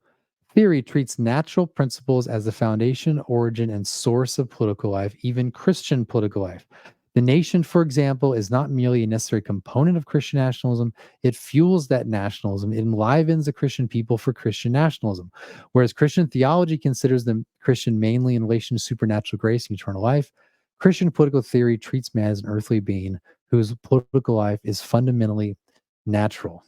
theory treats natural principles as the foundation, origin, and source of political life, even Christian political life. The nation, for example, is not merely a necessary component of Christian nationalism, it fuels that nationalism. It enlivens the Christian people for Christian nationalism. Whereas Christian theology considers the Christian mainly in relation to supernatural grace and eternal life, Christian political theory treats man as an earthly being whose political life is fundamentally natural.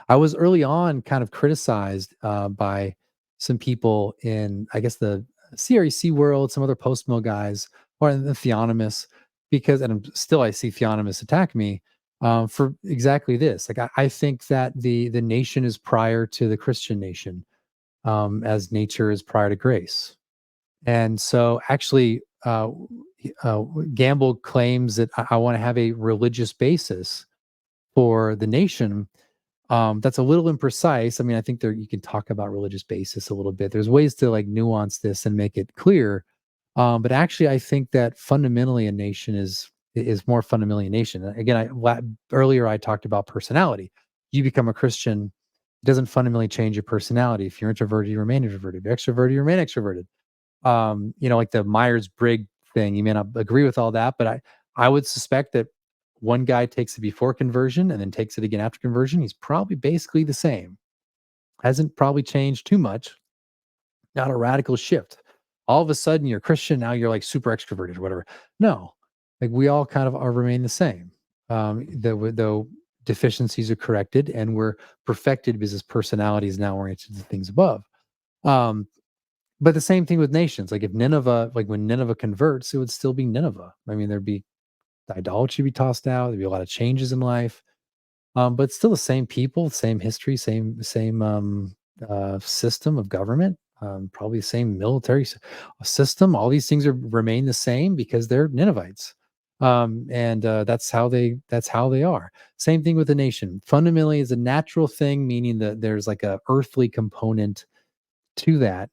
I was early on kind of criticized by some people in, I guess, the CREC world, some other post mill guys, or the theonomists, because, and still I see theonomists attack me for exactly this. Like I think that the nation is prior to the Christian nation, as nature is prior to grace. And so, actually, Gamble claims that I want to have a religious basis for the nation. That's a little imprecise. I mean, I think there you can talk about religious basis a little bit. There's ways to like nuance this and make it clear. But actually, I think that fundamentally a nation is more fundamentally a nation. Again, earlier I talked about personality. You become a Christian, it doesn't fundamentally change your personality. If you're introverted, you remain introverted. If you're extroverted, you remain extroverted. Like the Myers-Briggs thing, you may not agree with all that, but I would suspect that one guy takes it before conversion and then takes it again after conversion. He's probably basically the same. Hasn't probably changed too much. Not a radical shift. All of a sudden you're Christian, now you're like super extroverted or whatever. No, like we all kind of are remain the same. Though deficiencies are corrected and we're perfected because his personality is now oriented to things above. Um, but the same thing with nations. Like if Nineveh, like when Nineveh converts, it would still be Nineveh. I mean, there'd be idolatry be tossed out. There'd be a lot of changes in life, but still the same people, same history, same system of government, probably the same military system. All these things remain the same because they're Ninevites, and that's how they are. Same thing with the nation. Fundamentally, is a natural thing, meaning that there's like a earthly component to that.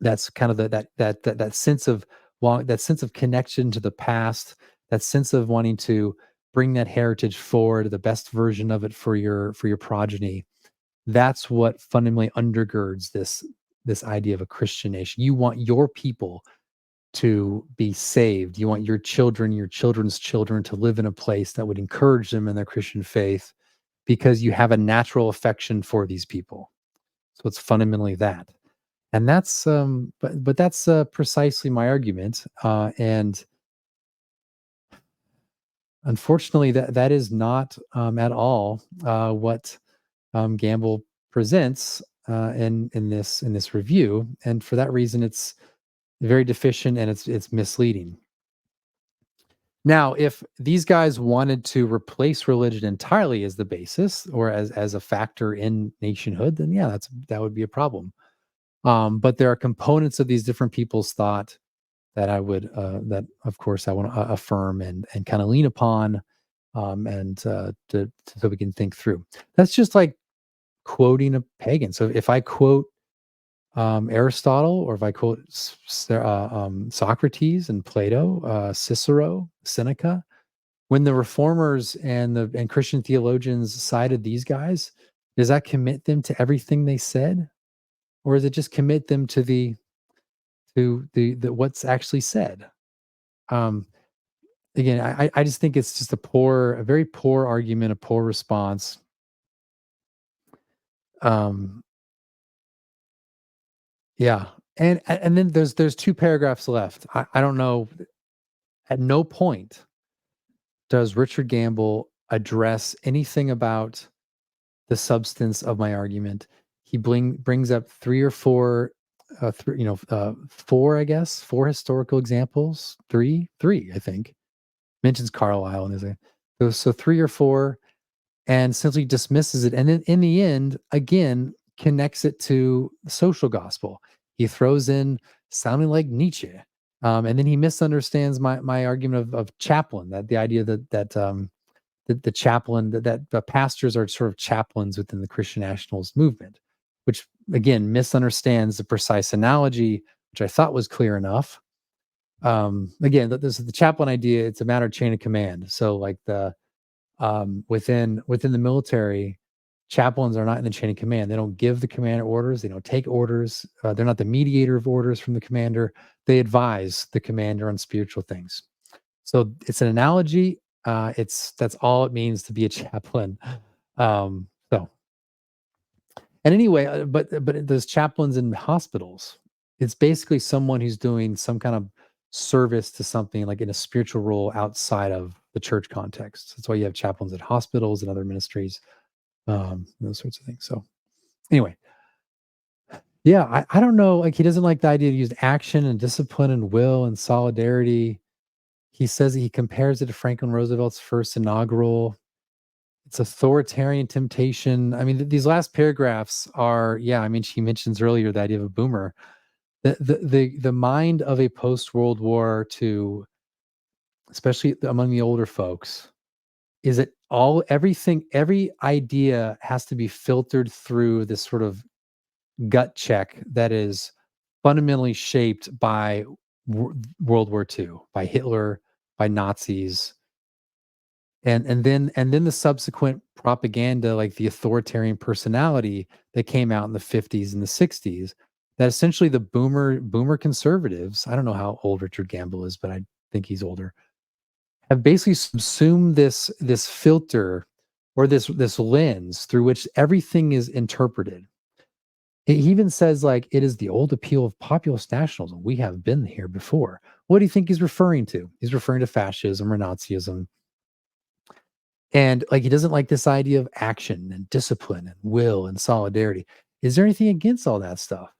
That's kind of that sense of that sense of connection to the past, that sense of wanting to bring that heritage forward, the best version of it for your progeny. That's what fundamentally undergirds this idea of a Christian nation. You want your people to be saved. You want your children's children to live in a place that would encourage them in their Christian faith because you have a natural affection for these people. So it's fundamentally that. And that's but that's precisely my argument. And unfortunately that is not at all what Gamble presents in this review. And for that reason it's very deficient and it's misleading. Now, if these guys wanted to replace religion entirely as the basis or as a factor in nationhood, then yeah, that would be a problem. But there are components of these different people's thought that I would that of course I want to affirm and kind of lean upon, and so we can think through. That's just like quoting a pagan. So if I quote Aristotle, or if I quote Socrates and Plato, Cicero, Seneca, when the reformers and Christian theologians cited these guys, does that commit them to everything they said, or does it just commit them to the what's actually said? Um, Again, I just think it's just a very poor argument, a poor response. Um, yeah, and then there's two paragraphs left. I don't know. At no point does Richard Gamble address anything about the substance of my argument. He brings up three or four, four, I guess, four historical examples. Three, I think. Mentions Carlisle and so three or four, and simply dismisses it. And then in the end, again, connects it to the social gospel. He throws in sounding like Nietzsche. And then he misunderstands my argument of chaplain, that the idea that the chaplain, that the pastors are sort of chaplains within the Christian nationalist movement, which again misunderstands the precise analogy, which I thought was clear enough. Again, this is the chaplain idea. It's a matter of chain of command. So like within the military, chaplains are not in the chain of command. They don't give the commander orders. They don't take orders. They're not the mediator of orders from the commander. They advise the commander on spiritual things. So it's an analogy. That's all it means to be a chaplain. So and anyway, but those chaplains in hospitals, it's basically someone who's doing some kind of service to something like in a spiritual role outside of the church context. That's why you have chaplains at hospitals and other ministries, those sorts of things. So anyway, yeah, I don't know. Like he doesn't like the idea to use action and discipline and will and solidarity. He says he compares it to Franklin Roosevelt's first inaugural. It's authoritarian temptation. I mean, these last paragraphs are, yeah. I mean, she mentions earlier the idea of a boomer. The mind of a post World War II, especially among the older folks, is that every idea has to be filtered through this sort of gut check that is fundamentally shaped by World War II, by Hitler, by Nazis, and then the subsequent propaganda, like the authoritarian personality that came out in the 50s and the 60s, that essentially the boomer conservatives, I don't know how old Richard Gamble is, but I think he's older, have basically subsumed this filter or this lens through which everything is interpreted. He even says, like, it is the old appeal of populist nationalism. We have been here before. What do you think he's referring to? He's referring to fascism or Nazism. And like he doesn't like this idea of action and discipline and will and solidarity. Is there anything against all that stuff?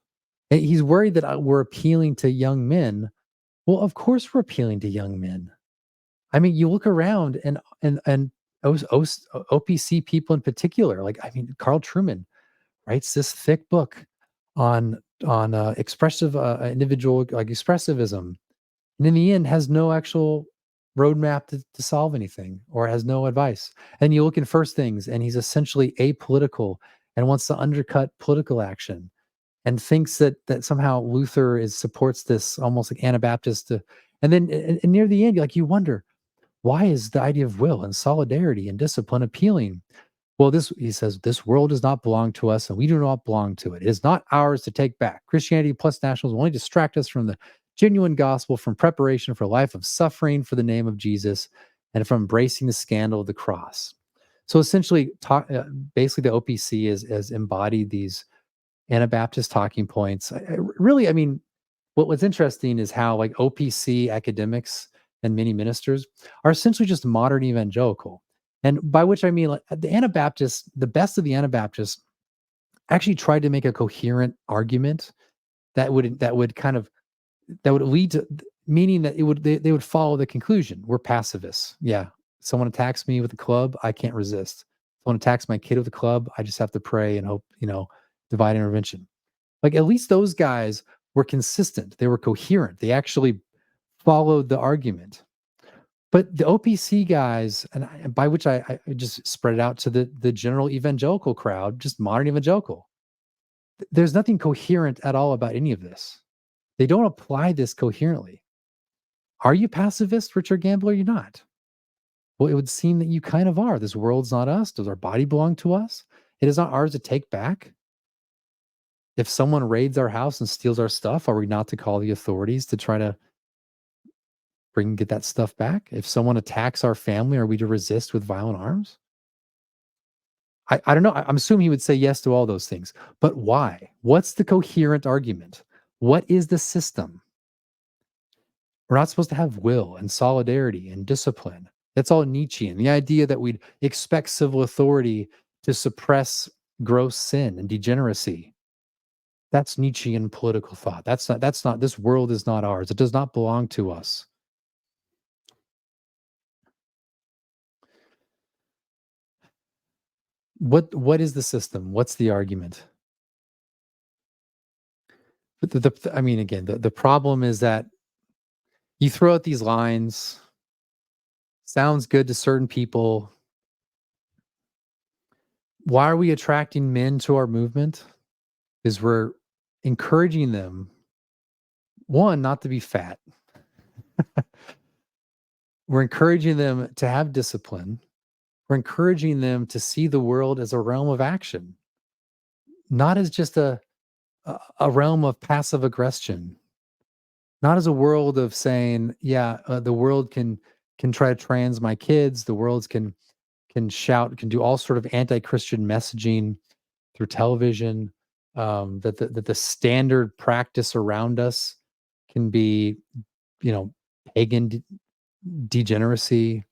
And he's worried that we're appealing to young men. Well, of course we're appealing to young men. I mean, you look around and OPC people in particular, like I mean, Carl Truman writes this thick book on expressive individual like expressivism, and in the end has no actual roadmap to solve anything or has no advice. And you look in First Things, and he's essentially apolitical and wants to undercut political action and thinks that somehow Luther is supports this almost like Anabaptist. And then and near the end, you wonder, why is the idea of will and solidarity and discipline appealing? Well, this he says, this world does not belong to us, and we do not belong to it. It is not ours to take back. Christianity plus nationalism will only distract us from the genuine gospel, from preparation for a life of suffering for the name of Jesus, and from embracing the scandal of the cross. So essentially, basically, the OPC has embodied these Anabaptist talking points. Really, I mean, what's interesting is how like OPC academics and many ministers are essentially just modern evangelical. And by which I mean like the Anabaptists, the best of the Anabaptists actually tried to make a coherent argument that would lead to meaning that they would follow the conclusion. We're pacifists. Yeah. Someone attacks me with a club, I can't resist. Someone attacks my kid with a club, I just have to pray and hope, divine intervention. Like at least those guys were consistent. They were coherent. They actually followed the argument. But the OPC guys, by which I just spread it out to the general evangelical crowd, just modern evangelical. There's nothing coherent at all about any of this. They don't apply this coherently. Are you pacifist, Richard Gamble, or are you not? Well, it would seem that you kind of are. This world's not us. Does our body belong to us? It is not ours to take back. If someone raids our house and steals our stuff, are we not to call the authorities to try to get that stuff back? If someone attacks our family, are we to resist with violent arms? I don't know. I'm assuming he would say yes to all those things. But why? What's the coherent argument? What is the system? We're not supposed to have will and solidarity and discipline. That's all Nietzschean. The idea that we'd expect civil authority to suppress gross sin and degeneracy. That's Nietzschean political thought. That's not, this world is not ours. It does not belong to us. What is the system? What's the argument? But I mean, again, the problem is that you throw out these lines, sounds good to certain people. Why are we attracting men to our movement? Is we're encouraging them, one, not to be fat. We're encouraging them to have discipline. We're encouraging them to see the world as a realm of action, not as just a realm of passive aggression, not as a world of saying, yeah, the world can try to trans my kids, the world can shout, can do all sort of anti-Christian messaging through television. That the standard practice around us can be, you know, pagan degeneracy.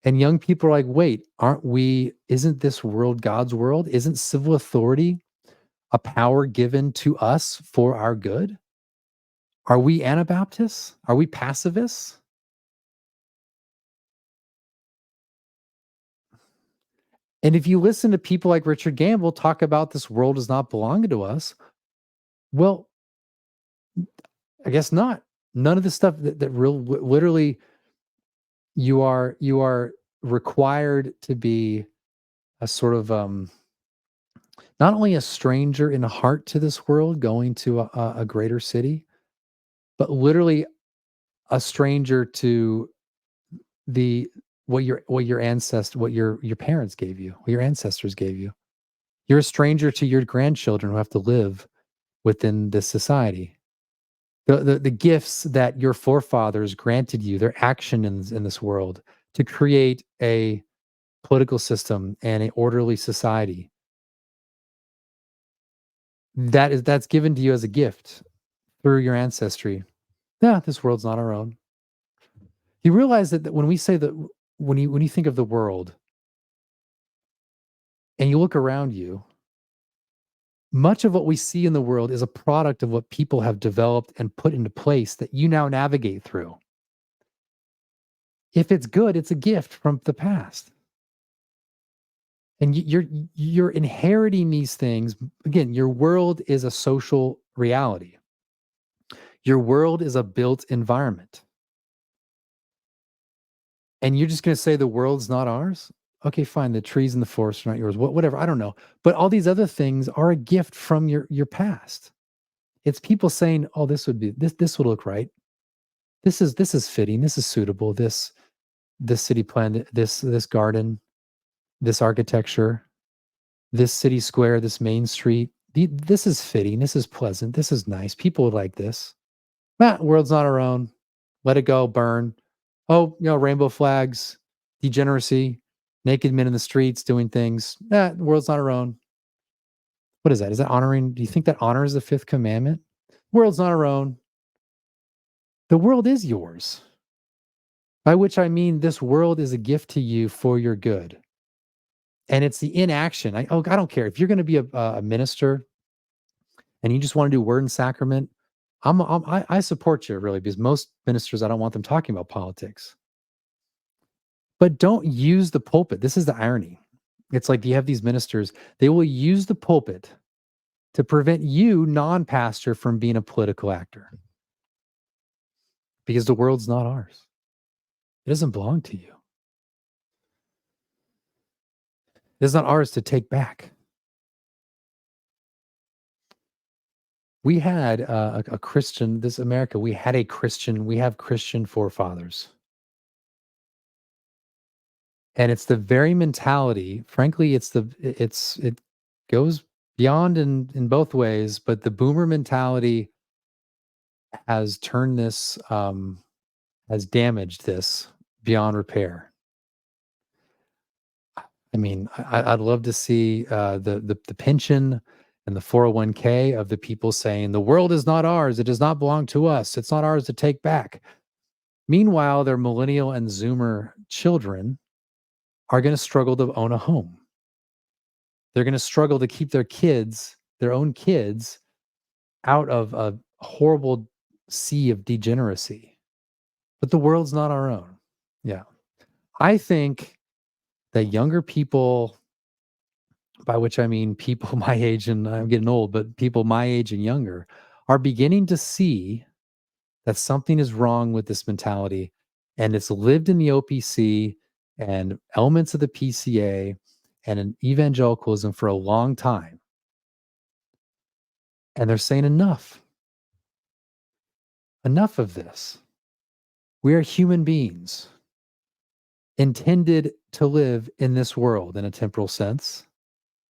And young people are like, wait, aren't we? Isn't this world God's world? Isn't civil authority a power given to us for our good? Are we Anabaptists? Are we pacifists? And if you listen to people like Richard Gamble talk about this world does not belong to us, well, I guess not. None of the stuff that literally you are required to be a sort of not only a stranger in heart to this world going to a greater city, but literally a stranger to the what your parents gave you, what your ancestors gave you. You're a stranger to your grandchildren who have to live within this society. The gifts that your forefathers granted you, their action in this world to create a political system and an orderly society, that's given to you as a gift through your ancestry. Yeah, this world's not our own. You realize that when we say that, when you think of the world and you look around you, much of what we see in the world is a product of what people have developed and put into place that you now navigate through. If it's good, it's a gift from the past. And you're inheriting these things. Again, your world is a social reality. Your world is a built environment. And you're just going to say the world's not ours? Okay, fine. The trees and the forest are not yours. Whatever. I don't know. But all these other things are a gift from your past. It's people saying, "Oh, this would look right. This is fitting. This is suitable. This city plan, this garden, this architecture, this city square, this main street. This is fitting. This is pleasant. This is nice. People would like this. World's not our own. Let it go. Burn. Oh, rainbow flags, degeneracy, naked men in the streets doing things. The world's not our own. What is that? Is that honoring? Do you think that honors the fifth commandment? World's not our own. The world is yours. By which I mean, this world is a gift to you for your good. And it's the inaction. I don't care if you're going to be a minister and you just want to do word and sacrament. I support you really, because most ministers, I don't want them talking about politics. But don't use the pulpit. This is the irony. It's like you have these ministers, they will use the pulpit to prevent you, non-pastor, from being a political actor. Because the world's not ours. It doesn't belong to you. It's not ours to take back. We had a Christian, this America, we have Christian forefathers. And it's the very mentality, frankly, it goes beyond in both ways, but the boomer mentality has turned this, has damaged this beyond repair. I mean, I'd love to see the pension and the 401k of the people saying the world is not ours. It does not belong to us. It's not ours to take back. Meanwhile, their millennial and Zoomer children are going to struggle to own a home. They're going to struggle to keep their own kids, out of a horrible sea of degeneracy. But the world's not our own. Yeah. I think that younger people by which I mean people my age, and I'm getting old, but people my age and younger are beginning to see that something is wrong with this mentality, and it's lived in the OPC and elements of the PCA and in evangelicalism for a long time. And they're saying enough of this. We are human beings intended to live in this world in a temporal sense,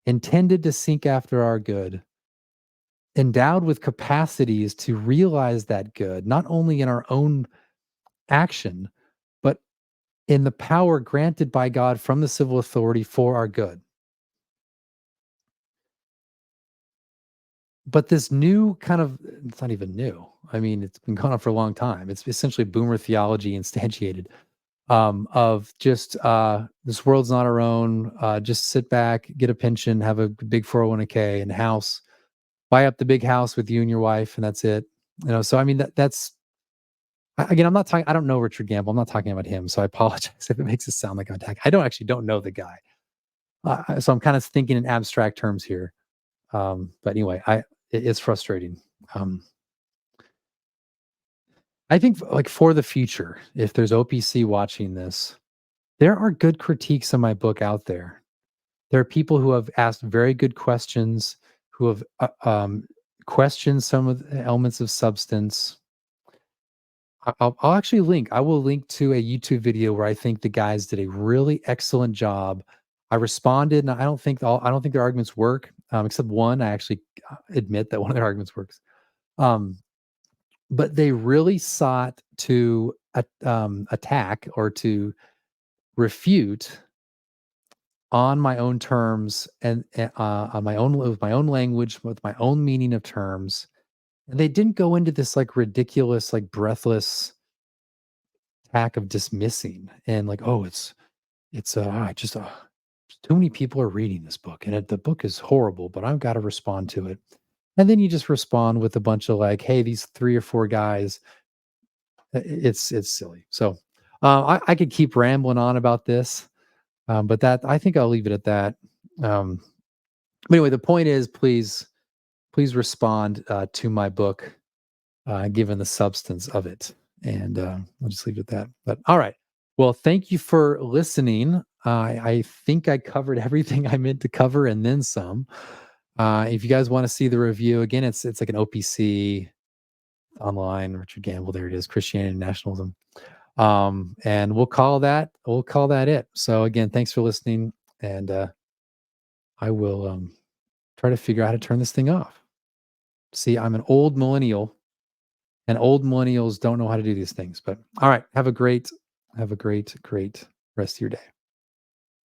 intended to seek after our good, endowed with capacities to realize that good, not only in our own action, but in the power granted by God from the civil authority for our good. But this new kind of, it's not even new. I mean, it's been going on for a long time. It's essentially boomer theology instantiated, of just this world's not our own. Just sit back, get a pension, have a big 401k and house, buy up the big house with you and your wife, and that's it. So I mean that's again, I'm not talking. I don't know Richard Gamble. I'm not talking about him, so I apologize if it makes it sound like I'm attacking. I don't know the guy, so I'm kind of thinking in abstract terms here. But anyway, it's frustrating. Um, I think like for the future, if there's OPC watching this, there are good critiques of my book out there. There are people who have asked very good questions, who have questioned some of the elements of substance. I'll actually link. I will link to a YouTube video where I think the guys did a really excellent job. I responded, and I don't think their arguments work, except one. I actually admit that one of their arguments works. Um, but they really sought to attack or to refute on my own terms and on my own with my own language, with my own meaning of terms. And they didn't go into this like ridiculous, like breathless attack of dismissing and like, oh, it's too many people are reading this book and the book is horrible, but I've got to respond to it. And then you just respond with a bunch of like, hey, these 3 or 4 guys, it's silly. So I could keep rambling on about this, but that I think I'll leave it at that. Um, but anyway, the point is, please respond to my book, given the substance of it, and I'll just leave it at that. But all right, well, thank you for listening. I think I covered everything I meant to cover and then some. If you guys want to see the review again, it's like an OPC online. Richard Gamble, there it is. Christianity and Nationalism. And we'll call that it. So again, thanks for listening, and I will try to figure out how to turn this thing off. See, I'm an old millennial, and old millennials don't know how to do these things. But all right, have a great rest of your day.